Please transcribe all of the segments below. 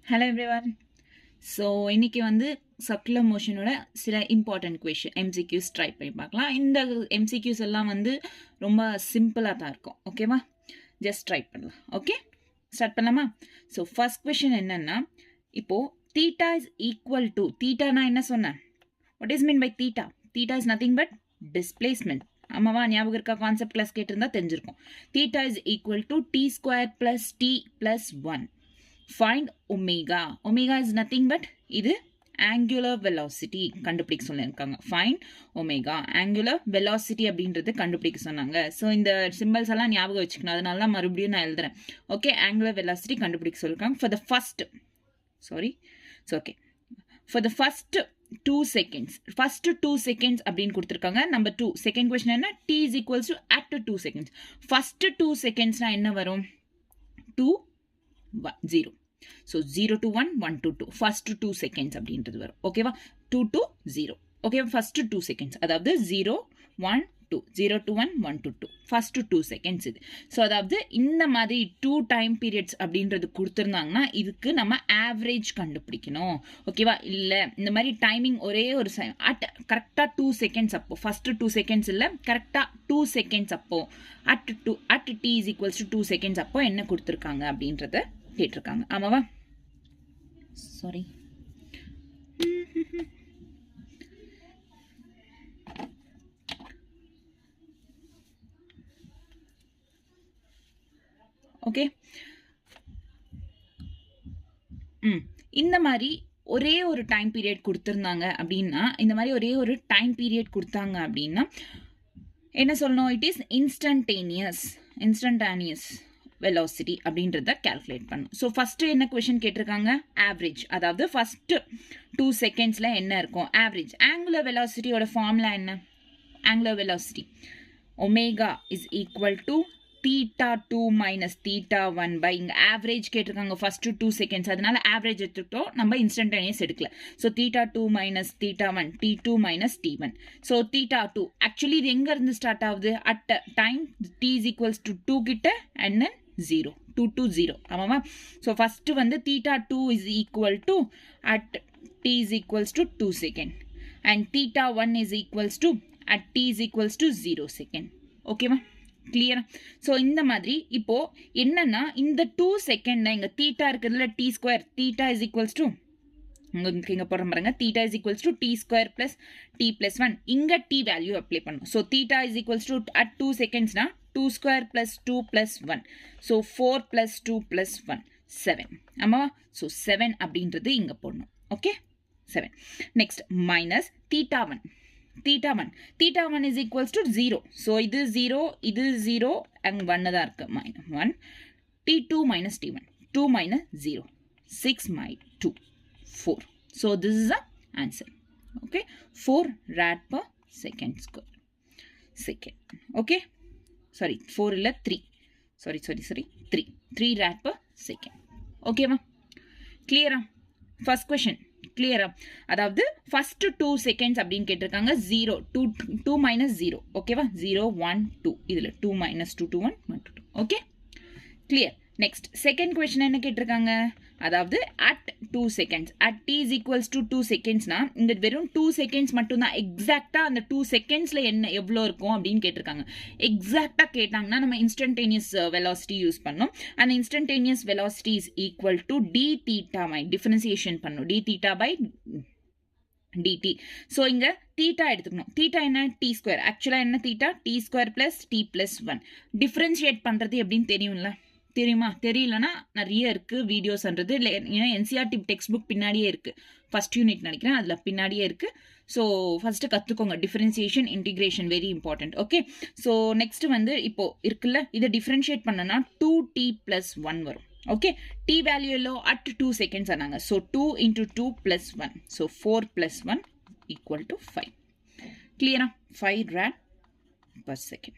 Hello everyone. So இன்னைக்கு வந்து circular மோஷனோட சில இம்பார்ட்டன்ட் கொஷின் MCQs ட்ரை பண்ணி பார்க்கலாம். இந்த MCQs எல்லாம் வந்து ரொம்ப சிம்பிளாக தான் இருக்கும். ஓகேவா? ஜஸ்ட் ட்ரை பண்ணலாம். ஓகே, ஸ்டார்ட் பண்ணலாமா? ஸோ ஃபர்ஸ்ட் கொஷின் என்னன்னா, இப்போ தீட்டா இஸ் ஈக்குவல் டு, தீட்டானா என்ன சொன்னேன்? What is mean by theta? Theta is nothing but displacement. ஆமாவா? ஞாபகம் இருக்கா? கான்செப்ட் கிளாஸ் கேட்டிருந்தா தெரிஞ்சிருக்கும். Theta is equal to t square plus t plus 1. Find omega. Omega is nothing but இது angular velocity கண்டுபிடிக்க சொல்லியிருக்காங்க. Find omega. Angular velocity அப்படின்றது கண்டுபிடிக்க சொன்னாங்க. ஸோ இந்த சிம்பிள்ஸ் எல்லாம் ஞாபகம் வச்சுக்கணும். அதனால மறுபடியும் நான் எழுதுறேன். ஓகே, angular velocity கண்டுபிடிக்க சொல்லியிருக்காங்க. For the first, for the first 2 seconds. First 2 seconds அப்படின்னு கொடுத்துருக்காங்க. Number 2. Second question என்ன? T is equals to at 2 seconds. First 2 seconds நான் என்ன வரும்? 2 0. So 0 to 1, 1 to 2. First 2 seconds அப்படின்றது வரும். ஓகேவா? 2 to 0. Okay, first 2 seconds. அதாவது 0, 1, 2. 0 to 1, 1 to 2. ஃபர்ஸ்ட் 2 seconds இது. ஸோ அதாவது இந்த மாதிரி 2 டைம் பீரியட்ஸ் அப்படின்றது கொடுத்துருந்தாங்கன்னா இதுக்கு நம்ம ஆவரேஜ் கண்டுபிடிக்கணும். ஓகேவா? இல்லை இந்த மாதிரி டைமிங் ஒரே ஒரு அட் கரெக்டாக 2 seconds அப்போ, ஃபர்ஸ்ட் 2 seconds இல்லை, கரெக்டாக 2 seconds அப்போ, at t is equals to 2 seconds அப்போ என்ன கொடுத்துருக்காங்க அப்படின்றத கேட்டிருக்காங்க. ஆமாவா? Sorry, okay. இந்த மாதிரி ஒரே ஒரு டைம் பீரியட் கொடுத்துருந்தாங்க அப்படின்னா, இந்த மாதிரி ஒரே ஒரு டைம் பீரியட் கொடுத்தாங்க அப்படின்னா என்ன சொல்லணும்? இட் இஸ் இன்ஸ்டன்டேனியஸ் வெலாசிட்டி அப்படின்றத கால்குலேட் பண்ணும். ஸோ ஃபஸ்ட்டு என்ன கொஷின் கேட்டிருக்காங்க? ஆவரேஜ். அதாவது ஃபஸ்ட்டு 2 செகண்ட்ஸில் என்ன இருக்கும்? ஆவரேஜ். ஆங்குலர் வெலாசிட்டியோட ஃபார்முலா என்ன? Angular velocity omega is equal to theta 2 minus theta 1 by, இங்கே ஆவரேஜ் கேட்டிருக்காங்க ஃபர்ஸ்ட் 2 செகண்ட்ஸ், அதனால ஆவரேஜ் எடுத்துக்கிட்டோம், நம்ம இன்ஸ்டன்டேனியஸ் எடுக்கல. So theta 2 minus theta 1, t2 minus t1. So theta 2 actually இது எங்க இருந்து ஸ்டார்ட் ஆகுது? At time t is equals to 2 கிட்ட and then 0, 2 to 0. ஆமாவா? ஸோ ஃபர்ஸ்ட் வந்து theta 2 is equal to at t is equals to 2 second and theta 1 is equals to at t is equals to 0 second. ஓகேவா? கிளியரா? So இந்த மாதிரி இப்போ என்னன்னா இந்த 2 செகண்ட் இங்க தீட்டா இருக்கிறதுல T square, theta is equals to இங்க போடுற பாருங்க, theta is equals to T square plus D plus 1. இங்க டி வேல்யூ அப்ளை பண்ணும். So theta is equals to at 2 செகண்ட்ஸ்னா 2 square plus 2 plus 1. So 4 plus 2 plus 1 7. ஆமாவா? So 7 அப்படின்றது இங்க போடணும். Okay, 7. Next minus theta 1. Theta 1 is equals to 0. So, இது 0, and 1 தான் இருக்கு. Minus 1. T2 minus T1. 2 minus 0. 6 minus 2. 4. So, this is the answer. Okay. 4 rad per second square. Second. Okay. Sorry, 4 illa 3. Sorry. 3. 3 rad per second. Okay, ma? Clear? First question. கிளியரா? அதாவது first 2 seconds அப்படின்னு கேட்டிருக்காங்க. 0, 2 minus 0. ஓகேவா? 0, 1, 2. இதில் 2 minus 2, 2, 1, 1, 2, 2. Okay, clear. Next second question என்ன கேட்டிருக்காங்க? அதாவது at 2 seconds, at t is equals to 2 செகண்ட்ஸ்னா இந்த வெறும் 2 செகண்ட்ஸ் மட்டும்தான். எக்ஸாக்டா அந்த 2 செகண்ட்ஸ்ல என்ன எவ்வளோ இருக்கும் அப்படின்னு கேட்டிருக்காங்க. எக்ஸாக்டா கேட்டாங்கன்னா நம்ம இன்ஸ்டன்டேனியஸ் வெலாசிட்டி யூஸ் பண்ணோம். அந்த instantaneous velocity is equal to d theta by differentiation பண்ணும், d theta by dt. So இங்க தீட்டா எடுத்துக்கணும். தீட்டா என்ன? T square. ஆக்சுவலா என்ன theta? T square plus D plus 1. Differentiate பண்றது எப்படின்னு தெரியும்ல? தெரியுமா? தெரியலனா நிறைய இருக்கு வீடியோஸ்ன்றது. ஏன்னா என்சிஆர்டி டெக்ஸ்ட் புக் பின்னாடியே இருக்கு. ஃபர்ஸ்ட் யூனிட் நினைக்கிறேன், அதில் பின்னாடியே இருக்கு. ஸோ ஃபர்ஸ்ட் கற்றுக்கோங்க. Differentiation, integration very important. Okay, so next வந்து இப்போ இருக்குல்ல, இதை டிஃபரன்ஷியேட் பண்ணனா 2t plus 1 வரும். ஓகே, டி வேல்யூ எல்லோ அட் 2 செகண்ட்ஸ் ஆனாங்க. So 2 into 2 plus 1. So 4 plus 1 equal to 5. கிளியரா? 5 rad per second.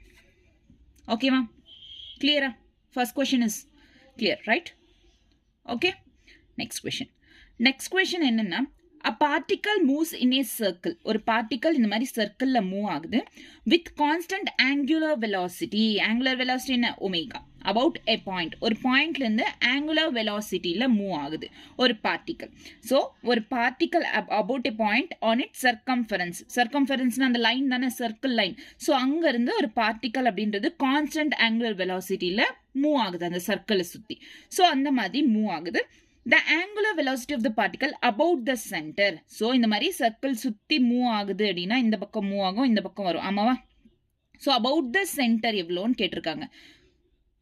ஓகேவா? கிளியரா? First question is clear, right? Okay. Next question. Next question என்னன்னா, a particle moves in a circle. ஒரு particle இந்த மாதிரி circleல move ஆகுது with constant angular velocity. Angular velocity என்ன? Omega. About a point. ஒரு பாயிண்ட்ல இருந்து angular velocityல move ஆகுது ஒரு particle. So ஒரு particle about a point on its circumference. Circumference அந்த லைன் தானே circle line. So அங்க இருந்து ஒரு particle அப்படின்றது constant angular velocityல move ஆகுது அந்த சர்க்கிளை சுத்தி. So அந்த மாதிரி move ஆகுது. The angular velocity of the particle about the center. So இந்த மாதிரி சர்க்கிள் சுத்தி மூவ் ஆகுது அப்படின்னா இந்த பக்கம் மூவ் ஆகும், இந்த பக்கம் வரும். ஆமாவா? So about the center எவ்வளோன்னு கேட்டிருக்காங்க.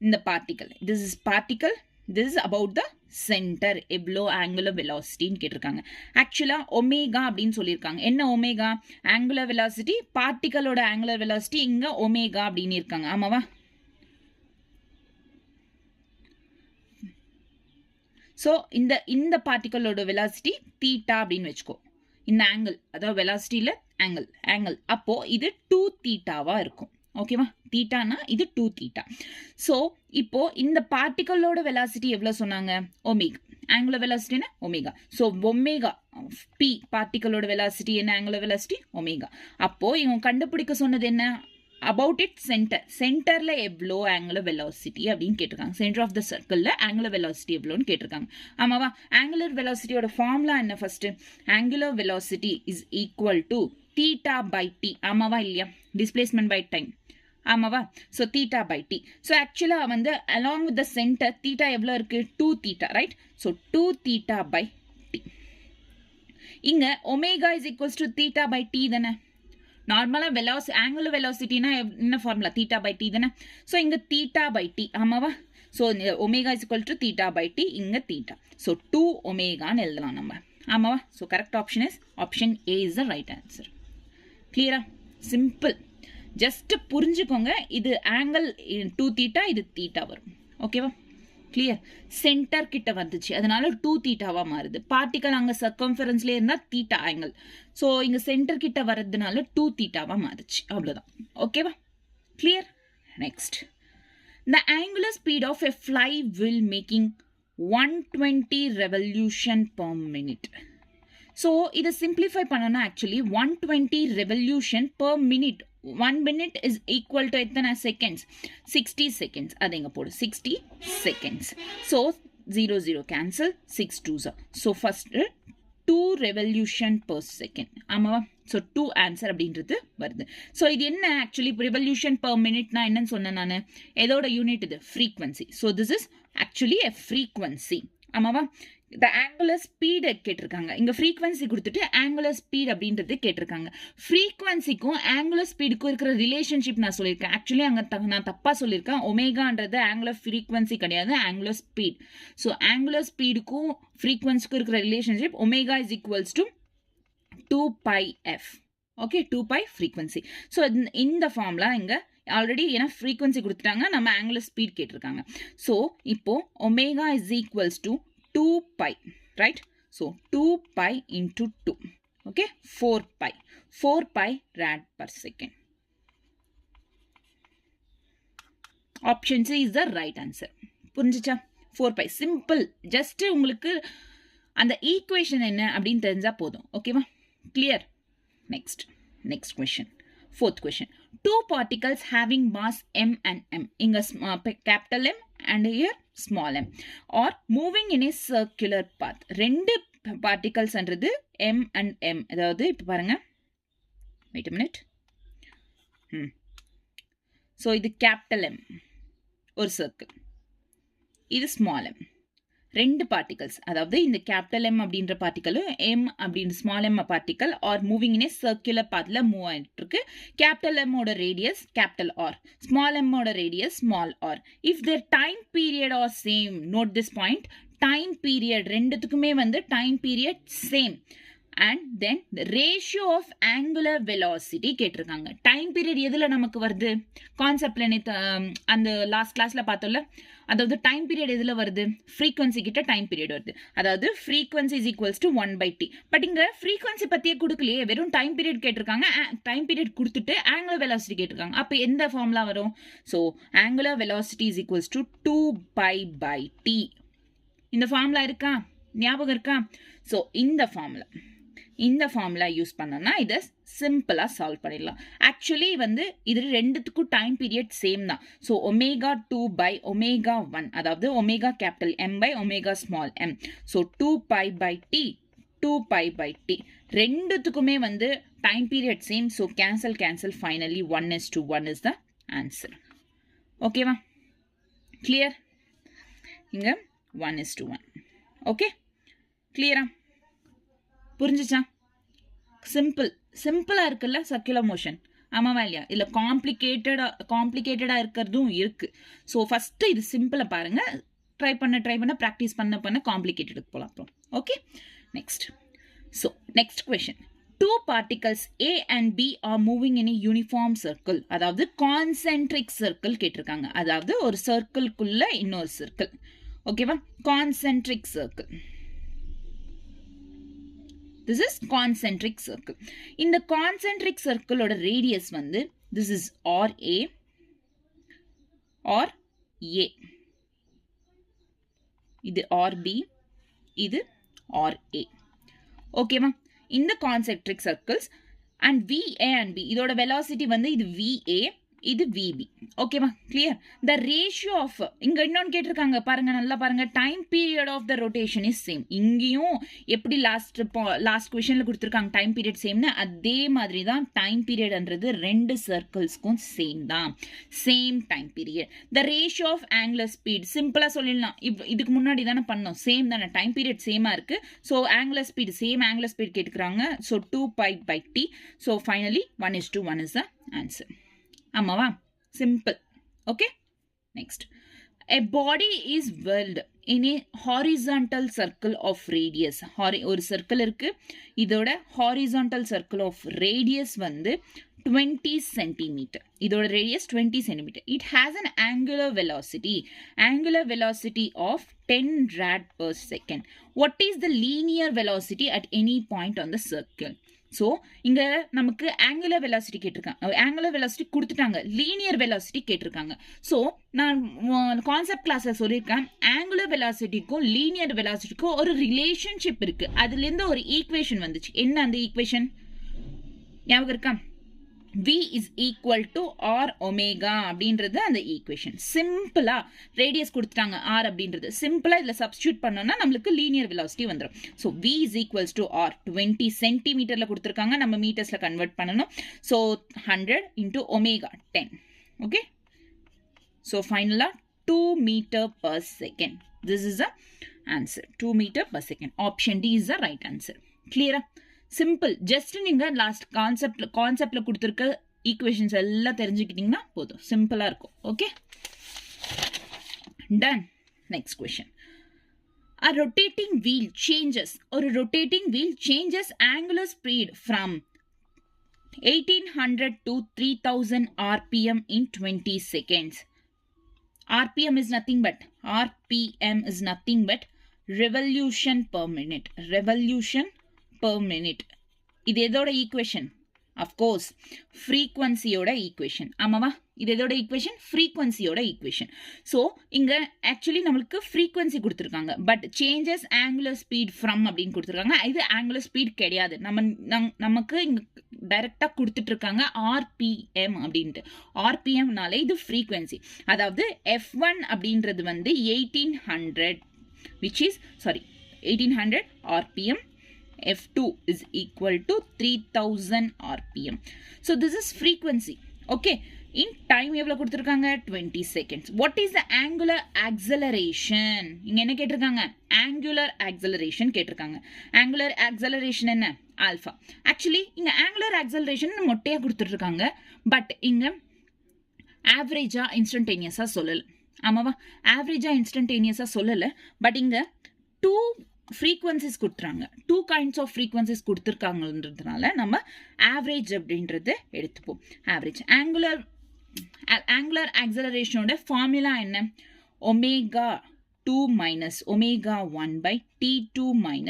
இந்த particle, this is particle, this is about the center எவ்வளோ angular velocityன்னு கேட்டிருக்காங்க. ஆக்சுவலா ஒமேகா அப்படின்னு சொல்லியிருக்காங்க. என்ன omega? angular velocity, பார்ட்டிக்கலோட angular velocity இங்க ஒமேகா அப்படின்னு இருக்காங்க. ஆமாவா? ஸோ இந்த பார்ட்டிக்கலோட வெலாசிட்டி தீட்டா அப்படின்னு வச்சுக்கோ. இந்த ஆங்கிள், அதாவது வெலாசிட்டியில் ஆங்கிள் அப்போ இது 2 தீட்டாவா இருக்கும். ஓகேவா? தீட்டானா இது 2 தீட்டா. ஸோ இப்போ இந்த பார்ட்டிக்கலோட வெலாசிட்டி எவ்வளோ சொன்னாங்க? ஒமேகா. ஆங்குலர் வெலாசிட்டினா ஒமேகா. ஸோ ஒமேகா பி பார்ட்டிக்கலோட வெலாசிட்டி என்ன? Angular velocity omega. அப்போ இவங்க கண்டுபிடிக்க சொன்னது என்ன? about its center. சென்டர்ல எவ்வளோ ஆங்குலர் வெலாசிட்டி அப்படின்னு கேட்டிருக்காங்க. சென்டர் ஆஃப் த சர்க்கிளில் ஆங்குலர் வெலாசிட்டி எவ்வளோன்னு கேட்டிருக்காங்க. ஆமாவா? ஆங்குலர் வெலாசிட்டியோட ஃபார்முலா என்ன? First angular velocity is equal to theta by t. ஆமாவா இல்லையா? Displacement by time. ஆமாவா? So theta by t. So ஆக்சுவலாக வந்து along with the centre theta எவ்வளோ இருக்கு? 2 theta, right? So 2 theta by t. இங்க omega is equals to theta by t தானே? நார்மலா ஆங்குலர் வெலாசிட்டினா என்ன ஃபார்முலா? தீட்டா பை டி தானே? ஸோ இங்க தீட்டா பை டி. ஆமாவா? So omega is equal to theta by t, இங்க தீட்டா. ஸோ 2 ஒமேகான்னு எழுதலாம் நம்ம. ஆமாவா? So correct option is option A is the right answer. கிளியரா? சிம்பிள். ஜஸ்ட் புரிஞ்சுக்கோங்க. இது ஆங்கிள் 2 தீட்டா, இது தீட்டா வரும். ஓகேவா? கிளியர்? சென்டர் கிட்ட வந்துச்சு, அதனால 2 தீட்டாவா மாறுது. பார்ட்டிகல் அங்க சர்க்கம்ஃபரன்ஸ்ல இருந்தா தீட்டா ஆங்கிள். ஸோ இங்க சென்டர் கிட்ட வர்றதுனால 2 தீட்டாவா மாறுச்சு. அவ்வளவுதான். ஓகேவா? Clear? Next, the angular speed of a flywheel making 120 revolution per minute. So இதை சிம்பிளிஃபை பண்ணோம்னா actually 120 revolution per minute. 1 minute is equal to எத்தனை செகண்ட்ஸ்? 60 செகண்ட்ஸ். அது எங்க போடு? 60 seconds. So 0 0 cancel, 6 2s. So first 2 revolution per second. ஆமாவா? So 2 answer அப்படின்றது வருது. So இது என்ன ஆக்சுவலி? ரெவல்யூஷன் per மினிட்னா என்னன்னு சொன்னேன் நான். எதோட யூனிட் இது? Frequency. So this is actually a frequency. ஆமாவா? இந்த ஆங்குலர் ஸ்பீடு கேட்டிருக்காங்க. இங்க ஃப்ரீக்வன்சி கொடுத்துட்டு ஆங்குலர் ஸ்பீட் அப்படின்றது கேட்டிருக்காங்க. ஃப்ரீக்வன்சிக்கும் ஆங்குலர் ஸ்பீடுக்கும் இருக்கிற ரிலேஷன்ஷிப் நான் சொல்லியிருக்கேன். ஆக்சுவலி அங்க நான் தப்பா சொல்லியிருக்கேன். ஒமேகான்றது ஆங்குலர் ஃப்ரீக்வன்சி கிடையாது, ஆங்குலர் ஸ்பீட். ஸோ ஆங்குலர் ஸ்பீடுக்கும் ஃப்ரீக்வன்சிக்கும் இருக்கிற relationship omega is equals to 2 pi f. Okay, 2 pi frequency. So இந்த ஃபார்முலா இங்க ஆல்ரெடி ஏன்னா ஃப்ரீக்வன்சி கொடுத்துட்டாங்க, நம்ம ஆங்குலர் ஸ்பீட் கேட்டிருக்காங்க. ஸோ இப்போ omega is equals to 2 pi, right? So 2 pi into 2, okay? 4 pi rad per second. Option C is the right answer. புரிஞ்சுச்சா? 4 pi simple. just உங்களுக்கு அந்த ஈக்குவேஷன் என்ன அப்படின்னு தெரிஞ்சா போதும். ஓகேவா? Clear? next question. Fourth question. 2 particles having mass m and m, இங்க capital M and here small m, or moving in a circular path. ரெண்டு particles என்றது m and m. அதாவது இப்ப பாருங்க, wait a minute. so இது capital M ஒரு circle, இது small m. ரெண்டு பார்ட்டிகல்ஸ், அதாவது இந்த கேபிட்டல் எம் அப்படின்ற பார்ட்டிகல் எம் அப்படின்ற small M particle are moving in a circular பாத்ல மூவ் ஆயிட்டு இருக்கு. கேபிட்டல் எம்மோட ரேடியஸ் கேபிட்டல் ஆர், ஸ்மால் எம்மோட radius small R. If their time period are same, note this point, time period ரெண்டுத்துக்குமே வந்து time period same. And then ratio of angular velocity கேட்டிருக்காங்க. Time period எதுல நமக்கு வருது? கான்செப்ட்ல அந்த லாஸ்ட் கிளாஸ்ல பார்த்தோம்ல, அதாவது டைம் பீரியட் எதுல வருது? ஃப்ரீக்வன்சி கிட்ட டைம் பீரியட் வருது. அதாவது frequency is equals to 1/t. But இங்க ஃப்ரீக்வன்சி பத்தியே கொடுக்கலையே, வெறும் டைம் பீரியட் கேட்டிருக்காங்க. டைம் பீரியட் கொடுத்துட்டு ஆங்குலர் வெலாசிட்டி கேட்டிருக்காங்க. அப்ப எந்த ஃபார்முலா வரும்? So angular velocity is equals to 2π/t. இந்த ஃபார்முலா இருக்கா? ஞாபகம் இருக்கா? ஸோ இந்த ஃபார்முலா இந்த ஃபார்முலா யூஸ் பண்ணோம்னா இதை சிம்பிளாக சால்வ் பண்ணிடலாம். ஆக்சுவலி வந்து இது ரெண்டுத்துக்கும் டைம் பீரியட் சேம் தான். ஸோ ω2 by ω1, அதாவது omega capital M by omega small m. So 2π/t 2π/t ரெண்டுத்துக்குமே வந்து time period same. So cancel finally 1:1 is the answer. ஓகேவா? கிளியர்? இங்கே 1:1. ஓகே, கிளியரா? புரிஞ்சிச்சா? சிம்பிளாக இருக்குல்ல சர்க்குலர் மோஷன்? ஆமாவா இல்லையா? இல்லை காம்ப்ளிகேட்டடாக இருக்கிறதும் இருக்குது. ஸோ ஃபஸ்ட்டு இது சிம்பிளை பாருங்கள், ட்ரை பண்ண ப்ராக்டிஸ் பண்ண காம்ப்ளிகேட்டடுக்கு போகலாம் அப்புறம். Okay, next. So next question. 2 particles A and B are moving in a uniform circle. அதாவது கான்சென்ட்ரிக் சர்க்கிள் கேட்டிருக்காங்க. அதாவது ஒரு சர்க்கிள்குள்ள இன்னொரு சர்க்கிள். ஓகேவா? Concentric circle. This is concentric circle. இந்த concentric circle ஓட radius வந்து this is RA or A. இது RB, இது RA. ஓகேவா? இந்த concentric circles and VA and B இதோட velocity வந்து இது VA, இது VB. ஓகேவா? கிளியர்? த ரேஷியோ ஆஃப், இங்க இன்னொன்று கேட்டிருக்காங்க பாருங்க, நல்லா பாருங்க. Time period of the rotation is same. இங்கேயும் எப்படி லாஸ்ட் கொஸ்டின்ல கொடுத்துருக்காங்க டைம் பீரியட் சேம்னு, அதே மாதிரி தான் டைம் பீரியட்ன்றது ரெண்டு சர்க்கிள்ஸ்க்கும் சேம் தான். Same time period. The ratio of angular speed சிம்பிளா சொல்லிடலாம். இதுக்கு முன்னாடி தானே பண்ணோம், சேம் தானே, டைம் பீரியட் சேமா இருக்கு. So angular speed same angular speed கேட்டுக்கிறாங்க. So 2π/t. So finally 1:1 is the answer. ஆமாவா? Simple. Okay, next. A body is whirled in a horizontal circle of radius. ஒரு சர்க்கிள் இருக்கு, இதோட horizontal circle of radius வந்து 20 cm. இதோட radius 20 cm. It has an angular velocity of 10 rad per second. What is the linear velocity at any point on the circle? So இங்கே நமக்கு angular velocity கேட்டிருக்காங்க, angular velocity கொடுத்துட்டாங்க, linear velocity கேட்டிருக்காங்க. So நான் concept கிளாஸில் சொல்லியிருக்கேன், angular வெலாசிட்டிக்கும் linear வெலாசிட்டிக்கும் ஒரு relationship இருக்குது. அதுலேருந்து ஒரு ஈக்குவேஷன் வந்துச்சு. என்ன அந்த ஈக்குவேஷன் ஞாபகம் இருக்கா? V is equal to R omega அப்படின்றது அந்த ஈக்குவேஷன். சிம்பிளா ரேடியஸ் கொடுத்துட்டாங்க R அப்படின்றது, சிம்பிளா இதில் சப்ஸ்டியூட் பண்ணோம்னா நம்மளுக்கு லீனியர் வெலாசிட்டி வந்துடும். So V is equals to R 20 சென்டிமீட்டரில் கொடுத்துருக்காங்க, நம்ம மீட்டர்ஸில் கன்வெர்ட் பண்ணணும். So 100 into omega 10. Okay, so ஃபைனலாக 2 meter per second. This is the answer, 2 meter per second. Option D is the right answer. கிளியரா? Simple. Just நீங்க last கான்செப்ட்ல கொடுத்துருக்க equations எல்லாம் தெரிஞ்சுக்கிட்டீங்கன்னா போதும், சிம்பிளா இருக்கும். Okay, done. Next question. A rotating wheel changes angular speed from 1800 to 3000 rpm in 20 seconds. rpm is nothing but revolution per minute. இது எதோட ஈக்குவேஷன்? Of course ஃப்ரீக்வன்சியோட equation. ஆமாவா? இது எதோட ஈக்குவேஷன்? ஃப்ரீக்வன்சியோட ஈக்குவேஷன். ஸோ இங்கே ஆக்சுவலி நம்மளுக்கு ஃப்ரீக்வன்சி கொடுத்துருக்காங்க, but changes angular speed from அப்படின்னு கொடுத்துருக்காங்க. இது ஆங்குலர் ஸ்பீட் கிடையாது, நமக்கு இங்கே டைரெக்டாக கொடுத்துட்ருக்காங்க ஆர்பிஎம் அப்படின்ட்டு. ஆர்பிஎம்னாலே இது ஃப்ரீக்வன்சி. அதாவது F1 அப்படின்றது வந்து 1800 RPM. F2 is equal to 3000 RPM. So this is frequency. Okay. In time எவ்வளவு கொடுத்திருக்காங்க? 20 seconds. What is the angular acceleration? இங்க என்ன கேட்டிருக்காங்க? Angular acceleration கேட்டிருக்காங்க. Angular acceleration என்ன? Alpha. Actually இங்க angular acceleration மொட்டையா கொடுத்துருக்காங்க, பட் இங்க ஆவரேஜா இன்ஸ்டன்டேனியஸா சொல்லல. ஆமாவா? ஆவரேஜா இன்ஸ்டன்டேனியஸா சொல்லல, பட் இங்க 2 ஃப்ரீக்வன்சிஸ் கொடுத்துறாங்க, 2 kinds ஆஃப் ஃப்ரீக்வன்சிஸ் கொடுத்துருக்காங்கன்றதுனால நம்ம ஆவரேஜ் அப்படின்றது எடுத்துப்போம். ஆவரேஜ். ஆங்குலர் ஆக்சலரேஷனோட ஃபார்முலா என்ன? ω2 - ω1/t2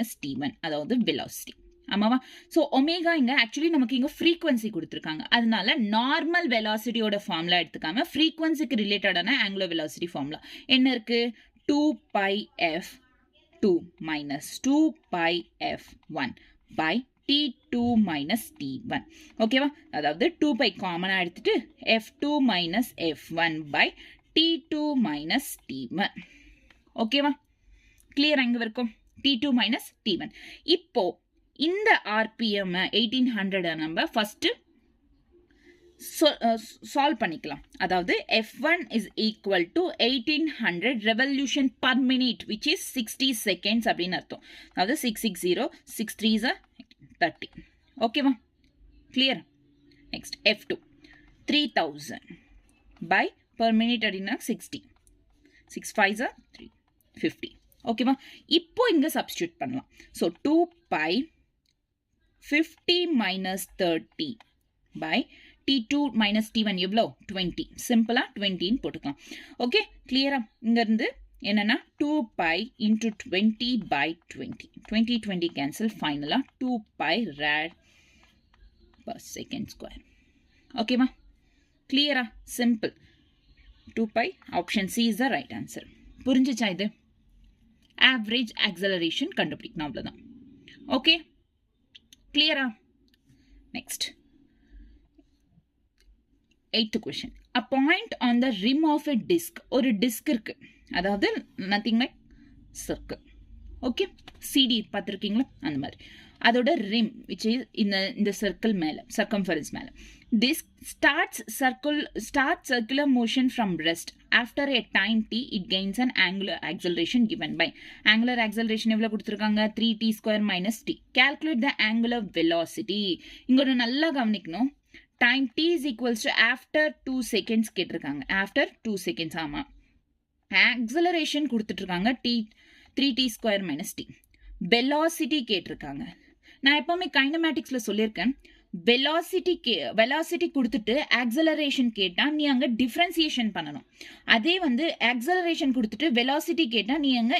- t1, அதாவது வெலாசிட்டி. ஆமாவா? ஸோ ஒமேகா இங்கே ஆக்சுவலி நமக்கு இங்கே ஃப்ரீக்வன்சி கொடுத்துருக்காங்க, அதனால நார்மல் வெலாசிட்டியோட ஃபார்முலா எடுத்துக்காம ஃப்ரீக்வன்சிக்கு ரிலேட்டடான ஆங்குலர் வெலாசிட்டி ஃபார்முலா என்ன இருக்கு? 2πf2 - 2πf1 T2 minus T1. ஓகேவா? அதாவது 2 பை காமனா எடுத்துட்டு F2 minus F1 by T2 minus T1. ஓகேவா? கிளியர் அங்க வரைக்கும்? T2 minus T1. இப்போ இந்த RPM 1800 நம்ம ஃபர்ஸ்ட் சால்வ் பண்ணிக்கலாம். அதாவது F1 is equal to 1800 revolution per minute which is 60 seconds அப்படின்னு அர்த்தம். அதாவது 660 6 3s 30. ஓகேவா? Clear? Next F2 3000 by per minute அப்படின்னா 60 6 5s 350. ஓகேவா? இப்போ இங்க சப்ஸ்டிட்யூட் பண்ணலாம். So 2 pi 50 minus 30 by T2 minus T1 எவ்வளோ 20. சிம்பிளா 20 போட்டுக்கலாம். ஓகே, கிளியரா? இங்க இருந்து என்னன்னா 2 pi into 20 by 20. 20 20 cancel. ஃபைனலா 2 pi rad per second square. ஓகேவா? கிளியரா? Simple. 2 pi option C is the right answer. புரிஞ்சுச்சா இது? ஆவரேஜ் ஆக்சலரேஷன் கண்டுபிடிக்கணும், அவ்வளோதான். ஓகே, கிளியரா? Next 8th question. A point on the rim of a disc. ஒரு disk இருக்கு, அதாவது nothing like circle. Okay, CD பார்த்துருக்கீங்களா? அந்த மாதிரி அதோட rim which is இந்த சர்க்கிள் மேலே, சர்க்கம்ஃபரன்ஸ் மேலே. Disc starts circular motion from rest. After a time t, it gains an angular acceleration given by. Angular acceleration எவ்வளோ கொடுத்துருக்காங்க? 3t square minus t. Calculate the angular velocity. இங்க ஒரு நல்லா கவனிக்கணும். Time t is equals to after 2 seconds கேட்டிருக்காங்க. After 2 seconds, ஆமாம். Acceleration கொடுத்துட்ருக்காங்க t 3t square minus t. Velocity கேட்டிருக்காங்க. நான் எப்போவுமே கைனமேட்டிக்ஸில் சொல்லியிருக்கேன், வெலாசிட்டி கொடுத்துட்டு ஆக்சலரேஷன் கேட்டால் நீ அங்கே டிஃப்ரென்சியேஷன் பண்ணணும். அதே வந்து ஆக்சலரேஷன் கொடுத்துட்டு வெலாசிட்டி கேட்டால் நீ அங்கே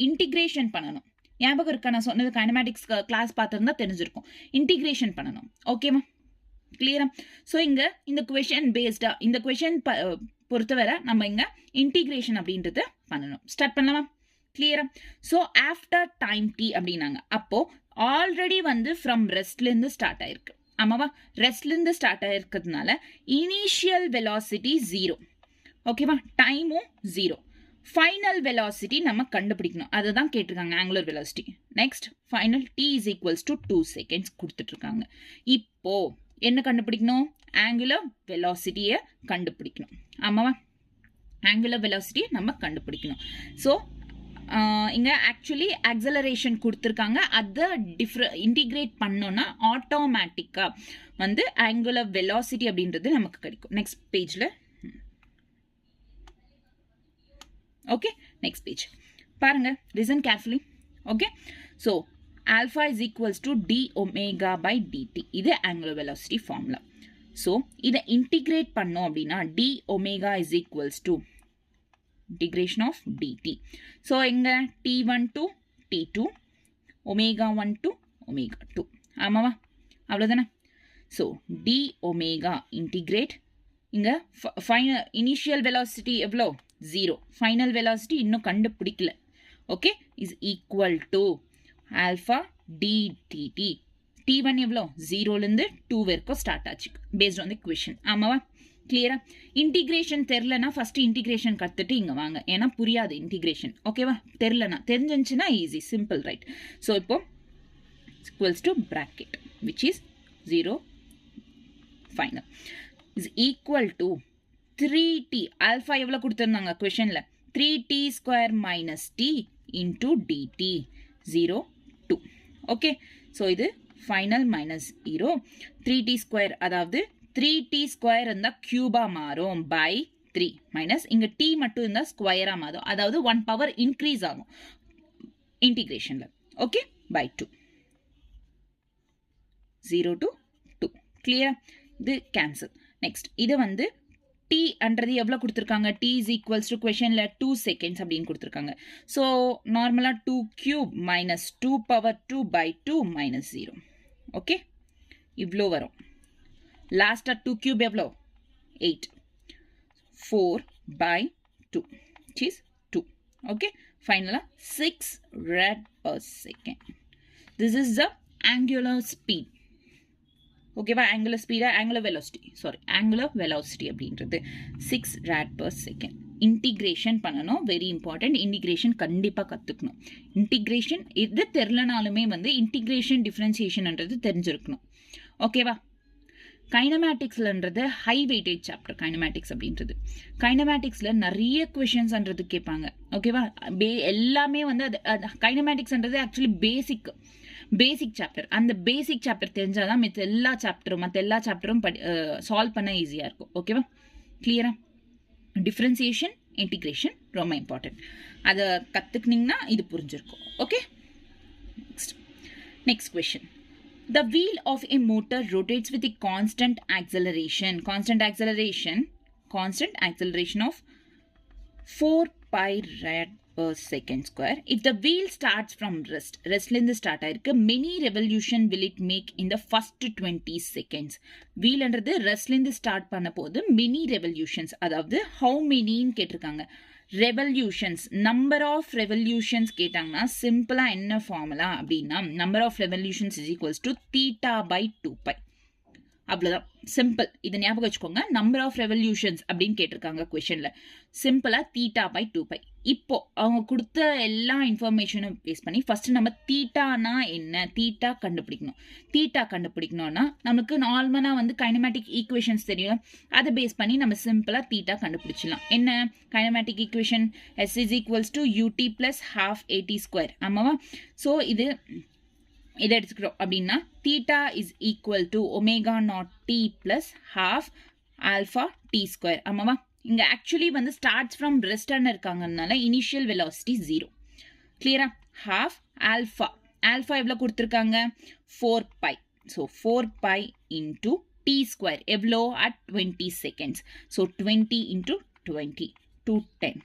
இன்டிகிரேஷன் பண்ணணும். ஞாபகம் இருக்கா? நான் சொன்னது கைனமேட்டிக்ஸ் கிளாஸ் பார்த்துருந்தா தெரிஞ்சிருக்கும். இன்டிகிரேஷன் பண்ணணும். ஓகேவா? கிளியரா? ஸோ இங்கே இந்த கொஷன் பேஸ்டா, இந்த கொஷன் பொறுத்தவரை நம்ம இங்கே இன்டிகிரேஷன் அப்படின்றத பண்ணணும். ஸ்டார்ட் பண்ணலாமா? கிளியரா? ஸோ ஆஃப்டர் டைம் டி அப்படின்னாங்க. அப்போ ஆல்ரெடி வந்து ஃப்ரம் ரெஸ்ட்லேருந்து ஸ்டார்ட் ஆயிருக்கு. ஆமாவா? ரெஸ்ட்லேருந்து ஸ்டார்ட் ஆயிருக்கிறதுனால இனிஷியல் வெலாசிட்டி 0. ஓகேவா? டைமும் 0. ஃபைனல் வெலாசிட்டி நம்ம கண்டுபிடிக்கணும். அதை தான் கேட்டிருக்காங்க, angular velocity. Next final t is equals to 2 seconds கொடுத்துட்ருக்காங்க. இப்போ என்ன கண்டுபிடிக்கணும்? ஆங்குலர் வெலாசிட்டியை கண்டுபிடிக்கணும். ஆமாவா? ஆங்குலர் வெலாசிட்டியை நம்ம கண்டுபிடிக்கணும். ஸோ இங்கே ஆக்சுவலி ஆக்சலரேஷன் கொடுத்துருக்காங்க. அதை இன்டிகிரேட் பண்ணோன்னா ஆட்டோமேட்டிக்காக வந்து ஆங்குலர் வெலாசிட்டி அப்படின்றது நமக்கு கிடைக்கும். நெக்ஸ்ட் பேஜில். ஓகே, நெக்ஸ்ட் பேஜ் பாருங்க, listen carefully. Okay, so alpha is equals to d omega by dt. இது ஆங்குலர் வெலாசிட்டி ஃபார்முலா. ஸோ இதை இன்டிகிரேட் பண்ணோம் அப்படின்னா d omega is equals to integration of dt. So இங்க t1 to t2 omega 1 to omega 2. ஆமாவா? அவ்வளோதானே? So d omega integrate. இங்க final initial velocity எவ்வளோ? 0. Final velocity இன்னும் கண்டுபிடிக்கல. Okay, is equal to alpha t dt. t1 எவ்வளோ? 0லேருந்து 2 வரைக்கும் start ஆச்சு பேஸ்ட் ஆன் தி கொஷின். ஆமாவா? கிளியரா? இன்டிகிரேஷன் தெரிலனா ஃபர்ஸ்ட் இன்டிகிரேஷன் கற்றுட்டு இங்கே வாங்க, ஏன்னா புரியாது இன்டிகிரேஷன். ஓகேவா? தெரிலனா, தெரிஞ்சிருந்துச்சுன்னா ஈஸி, சிம்பிள், ரைட்? ஸோ இப்போ equals to bracket which is 0 final is equal to 3t. Alpha எவ்வளோ கொடுத்துருந்தாங்க கொஷனில்? 3t square minus t into dt 0 2. Okay, so இது ஃபைனல் மைனஸ் 0 3t ஸ்கொயர், அதாவது 3t ஸ்கொயர் இருந்தால் கியூபா மாறும் பை 3 மைனஸ் இங்கே t மட்டும் இருந்தால் ஸ்கொயராக மாறும், அதாவது 1 பவர் இன்க்ரீஸ் ஆகும் இன்டிகிரேஷனில். Okay, by 2 0 to 2. கிளியரா? இது கேன்சல். நெக்ஸ்ட் இதை வந்து t அன்றது எவ்வளோ கொடுத்துருக்காங்க? t is equals to கொஷனில் 2 seconds அப்படின்னு கொடுத்துருக்காங்க. ஸோ நார்மலாக 2 cube minus 2 power 2 by 2 minus 0. Okay, இவ்வளோ வரும். லாஸ்ட்டாக 2 cube எவ்வளோ? 8. 4 by 2 which is 2. ஓகே, ஃபைனலாக 6 rad per second. This is the angular speed. ஓகேவா, ஆங்குலர் ஸ்பீடா ஆங்குலர் வெலாசிட்டி, ஆங்குலர் வெலாசிட்டி அப்படின்றது 6 rad/second. இன்டிகிரேஷன் பண்ணணும், வெரி இம்பார்ட்டன்ட். இன்டிகிரேஷன் கண்டிப்பாக கற்றுக்கணும். இன்டிகிரேஷன் எது தெரிலனாலுமே வந்து இன்டிகிரேஷன் டிஃப்ரென்சியேஷன்ன்றது தெரிஞ்சிருக்கணும். ஓகேவா. கைனமேட்டிக்ஸ்லன்றது ஹை வெயிட்டேஜ் சாப்டர். கைனமேட்டிக்ஸ் அப்படின்றது கைனமேட்டிக்ஸில் நிறைய கொஷின்ஸ்ன்றது கேட்பாங்க. ஓகேவா, எல்லாமே வந்து அது கைனமேட்டிக்ஸ்ன்றது ஆக்சுவலி பேசிக் சாப்டர். அந்த பேசிக் சாப்டர் தெரிஞ்சால் தான் மற்ற எல்லா சாப்டரும் சால்வ் பண்ண ஈஸியாக இருக்கும். ஓகேவா, கிளியரா. டிஃப்ரென்சியேஷன், இன்டிகிரேஷன் ரொம்ப இம்பார்ட்டன்ட். அதை கற்றுக்கினீங்கன்னா இது புரிஞ்சிருக்கும். Okay, next question. The wheel of a motor rotates with a constant acceleration of 4 pi rad/second square. If the wheel starts from restலேருந்து ஸ்டார்ட் ஆயிருக்கு, many revolution will it make in the first 20 seconds. வீல்ன்றது ரெஸ்ட்லேருந்து start பண்ண போது many revolutions, அதாவது how manyன்னு கேட்டிருக்காங்க. Revolutions, number of revolutions கேட்டாங்கன்னா சிம்பிளாக என்ன formula அப்படின்னா, number of revolutions is equals to θ/2π. அவ்வளோதான், சிம்பிள். இதை ஞாபகம் வச்சுக்கோங்க. நம்பர் ஆஃப் ரெவல்யூஷன்ஸ் அப்படின்னு கேட்டிருக்காங்க கொஷனில். சிம்பிளாக θ/2π. இப்போ அவங்க கொடுத்த எல்லா இன்ஃபர்மேஷனும் பேஸ் பண்ணி ஃபர்ஸ்ட் நம்ம தீட்டானா என்ன, தீட்டா கண்டுபிடிக்கணும்னா நமக்கு நார்மலாக வந்து கைனமேட்டிக் ஈக்குவேஷன்ஸ் தெரியும். அதை பேஸ் பண்ணி நம்ம சிம்பிளாக தீட்டா கண்டுபிடிச்சிடலாம். என்ன kinematic equation? S is equals to ut plus half at square. ஆமாவா. ஸோ இதை எடுத்துக்கிறோம் அப்படின்னா theta is equal to omega naught t plus half alpha t square. ஆமாவா. இங்கே ஆக்சுவலி வந்து ஸ்டார்ட்ஸ் ஃப்ரம் ரெஸ்டான இருக்காங்கனால இனிஷியல் வெலாசிட்டி 0. கிளியரா. ஹாஃப் ஆல்ஃபா எவ்வளோ கொடுத்துருக்காங்க? 4π. ஸோ 4π இன்டூ டி ஸ்கொயர் எவ்வளோ? At 20 seconds. So 20 into 20 210.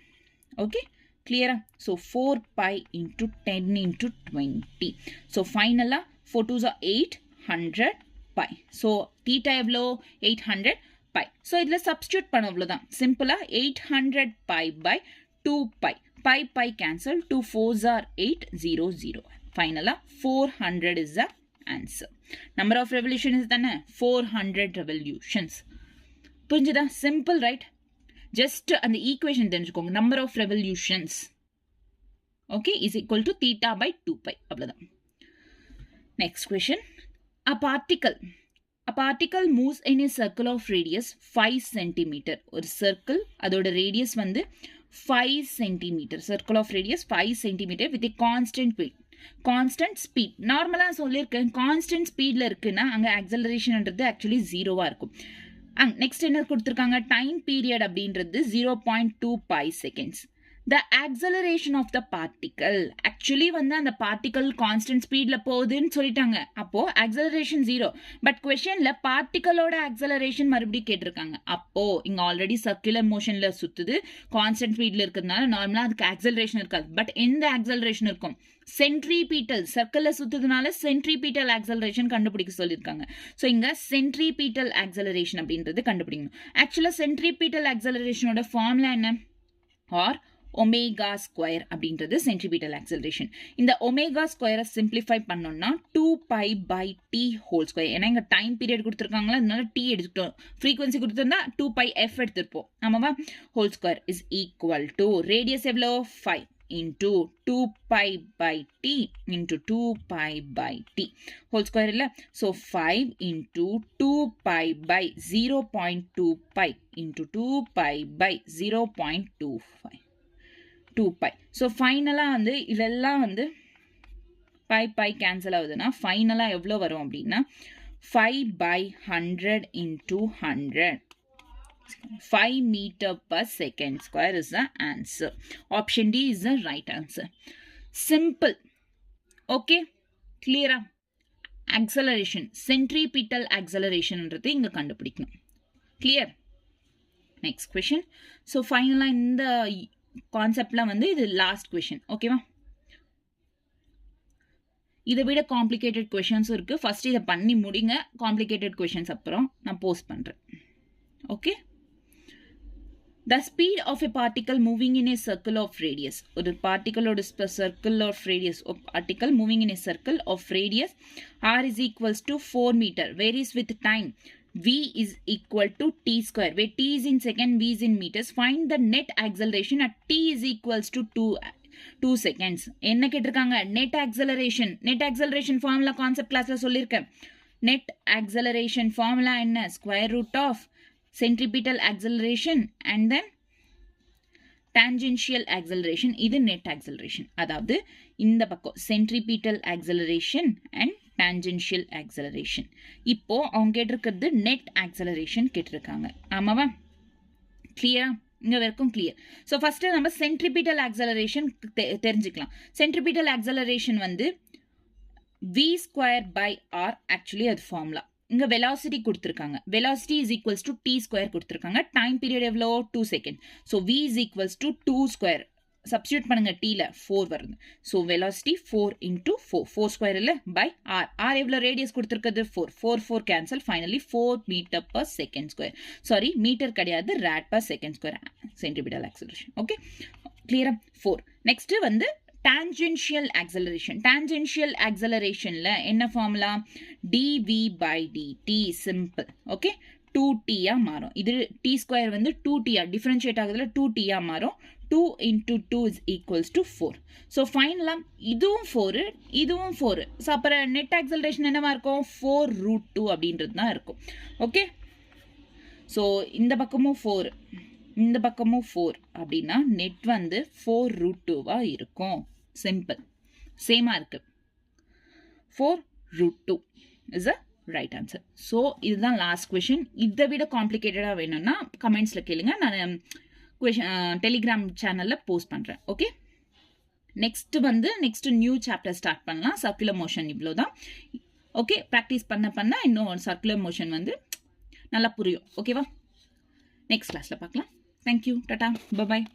Okay, clear? So 4π into 10 into 20. So finally 4 2s are 800 pi. So theta evlo 800 pi. So idla substitute panna avlodhan. Simple 800 pi by 2 pi. Pi cancel. 2 4s are 800. Finally 400 is the answer. Number of revolutions is done 400 revolutions. Punjada simple, right? Just அந்த equation தெரிஞ்சுக்கோங்க. Number of revolutions okay is equal to θ/2π. அவ்வளோதான். Next question. A particle moves in a circle of radius 5 cm. ஒரு circle, அதோட radius வந்து 5 cm. Circle of radius 5 cm with a constant speed. நார்மலாக சொல்லியிருக்கேன், constant ஸ்பீடில் இருக்குன்னா அங்கே ஆக்சலரேஷன்ன்றது ஆக்சுவலி 0வாக இருக்கும். நெக்ஸ்ட் என்ன கொடுத்துருக்காங்க? டைம் பீரியட் அப்படின்றது 0.2 pi seconds. The acceleration of the particle, actually வந்து அந்த பார்ட்டிக்கல் கான்ஸ்டன்ட் ஸ்பீடில் போகுதுன்னு சொல்லிட்டாங்க. அப்போது ஆக்சலரேஷன் 0. பட் கொஷனில் பார்ட்டிக்கலோட ஆக்சலரேஷன் மறுபடியும் கேட்டிருக்காங்க. அப்போது இங்கே ஆல்ரெடி சர்க்குலர் மோஷனில் சுற்றுது, கான்ஸ்டன்ட் ஸ்பீடில் இருக்கிறதுனால நார்மலாக அதுக்கு ஆக்சலரேஷன் இருக்காது. பட் எந்த ஆக்சலரேஷன் இருக்கும்? சென்ட்ரிபீட்டல், சர்க்கிளில் சுற்றுறதுனால சென்ட்ரிபீட்டல் ஆக்சலரேஷன் கண்டுபிடிக்க சொல்லியிருக்காங்க. ஸோ இங்கே சென்ட்ரிபீட்டல் ஆக்சலரேஷன் அப்படின்றது கண்டுபிடிக்கணும். ஆக்சுவலாக சென்ட்ரிபீட்டல் ஆக்சலரேஷனோட ஃபார்முலா என்ன? ஆர் ஒமேகா ஸ்கொயர் அப்படின்றது சென்ட்ரிபீட்டல் ஆக்சலரேஷன். இந்த ஒமேகா ஸ்கொயரை சிம்பிளிஃபை பண்ணோம்னா 2π/t ஹோல் ஸ்கொயர். ஏன்னா இங்கே டைம் பீரியட் கொடுத்துருக்காங்களா, அதனால டி எடுத்துக்கிட்டோம். ஃப்ரீக்வன்சி கொடுத்துருந்தா 2πf எடுத்துருப்போம். ஆமாவா. Whole square is equal to radius எவ்வளோ? 5 into 2π/t into 2π/t whole square illa. So 5 into 2π/0.2π into 2π/0.25 2π. So finally வந்து இதெல்லாம் வந்து pi cancel ஆகுதுன்னா finally எவ்வளோ வரும் அப்படின்னா 5/100 into 100. 5 meter per second square is the answer. Option D is the right answer. Simple. Okay, clear? Acceleration, centripetal acceleration என்றது இங்க கண்டுபிடிக்கணும். Clear? Next question. So finally இந்த கான்செப்ட்ல வந்து இது லாஸ்ட் question. ஓகேவா? இதை விட காம்ப்ளிகேட்டட் கொஷன்ஸும் இருக்கு. ஃபர்ஸ்ட் இதை பண்ணி முடிங்க, காம்ப்ளிகேட்டட் கொஷன்ஸ் அப்புறம் நான் போஸ்ட் பண்றேன். Okay. The speed of a particle moving in a circle of radius. ஒரு particle ஓட circle of radius. A particle moving in a circle of radius r is equals to 4 meter. Varies with time. V is equal to t square. Where t is in second, v is in meters. Find the net acceleration at t is equals to 2 seconds. என்ன கேட்டிருக்காங்க? Net acceleration. Net acceleration formula concept classல சொல்லியிருக்கேன். Net acceleration formula என்ன? Square root of centripetal acceleration and then tangential acceleration. இது net acceleration. அதாவது இந்த பக்கம் centripetal acceleration and tangential acceleration. இப்போ அவங்க கேட்டிருக்கிறது net acceleration கேட்டிருக்காங்க. ஆமாவா? கிளியரா? இங்க வரைக்கும் கிளியர். ஸோ ஃபர்ஸ்ட் நம்ம centripetal acceleration தெரிஞ்சுக்கலாம். centripetal acceleration வந்து v square by r actually அது ஃபார்முலா. இங்க velocity கொடுத்திருக்காங்க. velocity is equals to t square கொடுத்திருக்காங்க. டைம் பீரியட் எவ்வளோ? 2 second. So v is equals to 2 square. Substitute பண்ணுங்க tல 4 வருது. ஸோ velocity 4 into 4 ஸ்கொயர் இல்லை பை ஆர். ஆர் எவ்வளோ ரேடியஸ் கொடுத்துருக்குது? 4 cancel. Finally 4 metre per second square. Sorry, metre கிடையாது, rad per second square centimetre acceleration. Okay, கிளியரா? 4. Next வந்து tangential acceleration. Tangential accelerationல என்ன ஃபார்முலா? dv by dt simple. Okay, 2t மாறும். இது t ஸ்கொயர் வந்து 2t டிஃபரன்ஷியேட் ஆகுதுல 2t மாறும். 2 into 2 is equals to 4. So ஃபைனலாக இதுவும் 4, இதுவும் 4. ஸோ அப்புறம் நெட் ஆக்சலரேஷன் என்னவா இருக்கும்? 4√2 அப்படின்றது தான் இருக்கும். ஓகே, ஸோ இந்த பக்கமும் 4, இந்த பக்கமும் 4 அப்படின்னா நெட் வந்து 4√2 இருக்கும். சிம்பிள், சேமா இருக்கு. 4√2 is a right answer. So இதுதான் லாஸ்ட் கொஷின். இதை விட காம்ப்ளிகேட்டடாக வேணும்னா கமெண்ட்ஸில் கேளுங்க, நான் டெலிகிராம் சேனலில் போஸ்ட் பண்ணுறேன். Okay, next new chapter start பண்ணலாம். சர்க்குலர் மோஷன் இவ்வளோ தான். ஓகே, ப்ராக்டிஸ் பண்ண இன்னும் சர்க்குலர் மோஷன் வந்து நல்லா புரியும். ஓகேவா? நெக்ஸ்ட் கிளாஸில் பார்க்கலாம். Thank you, Tata, bye bye.